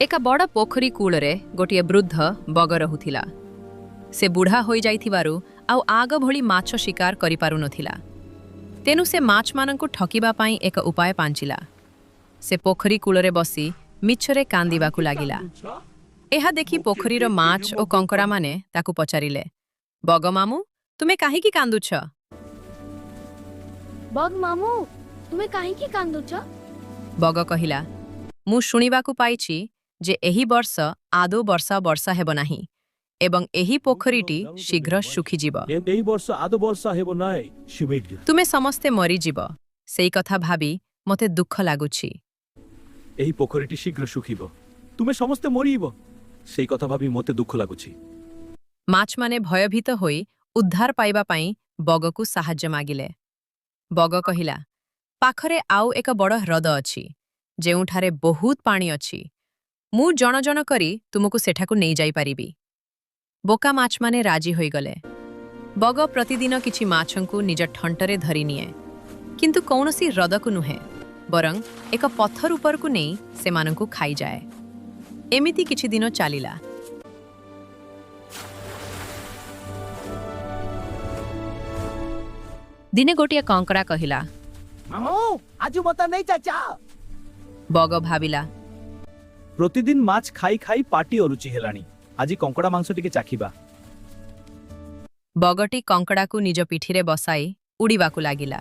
एक बड़ पोखरी कूଳରେ गोटे वृद्ध बग रहुथिला। से बुढ़ा होई जाइथिबारु आउ आग भली माछ शिकार करि पारु नथिला। तेनु से माछ मानंकु ठकिबा पाई एक उपाय पांचिला। से पोखरी कूଳରେ बसी मिछरे कांदिबाकु लागिला। एहा देखि पोखरीर माछ ओ कंकड़ा माने ताकु पचारिले, बग मामू तुमे काहेकि कांदुछ? बग मामू तुमे काहेकि कांदुछ? बग कहिला, मु शुणिबाकु पाइछि जे एही वर्ष आदौ वर्षा हेब नाही एवं एही पोखरीटी शीघ्र सुखी जीव। एही वर्ष आदौ वर्षा हेब नाही शिमिग। तुमे समस्ते मरी जीव, सेई कथा भाबी मते दुख लागुछि। एही पोखरीटी शीघ्र सुखिब, तुमे समस्ते मरिब, सेई कथा भाबी मते दुख लागुछि। माछ माने भयभीत होई उद्धार पाइबा पाई बगकु साहाय्य मागिले। बग कहिला, पाखरे आउ एक बड़ ह्रद अछि, जेउठारे बहुत पानी अछि। मु जण जण करी तुमको सेठाकु नहीं जाई पारिबी। बोका माछ माने राजी होई गले। बग प्रतिदिन किछि माछंकु निज ठंटरे धरी निए, किंतु कौनसी ह्रदकु नुहे, बरं एक पत्थर उपरकु नहीं सेमानंकु खाई जाए। एमिति किछि दिन चालिला। दिने गोटिया कंकड़ा कहिला, मामू आजु मता नहीं चाचा। बग भाबिला, प्रतिदिन माछ खाई खाई पाटी अरुचि हेलानी, आजि कंकड़ा मांस टिके चाखिबा। बगटी कंकड़ाकु निज पिठिरे बसाई उड़ीबाकु लागिला।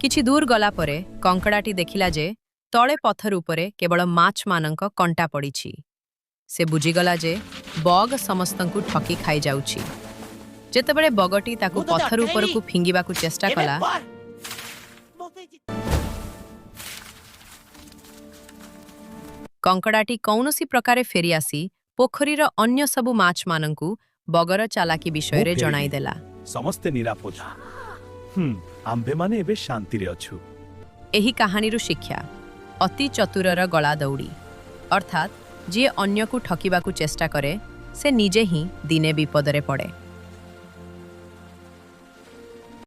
किछि दूर गला परे कंकड़ाटी देखिला जे तळे पत्थर उपरे केवल माछ मानंक कंटा पड़िछि। से बुझीगला जे बग समस्तंकु ठकी खाई जाउछि। जेतेबेले बगटी ताकु पत्थर उपरकु फिंगिबाकु चेष्टा कला, कंकड़ाटी कौनसी प्रकारे फेरी आसी पोखरीर अन्य सबु माछ मानंकु बगर चालाकी विषय रे जणाई देला। समस्ते निरापद। आम्भे माने एबे शांति रे अछु। एही कहानीरु शिक्षा, अति चतुरर गला दौड़ी, अर्थात जे अन्यकु ठकिबाकु चेष्टा करे से निजे ही दिने विपदरे पड़े।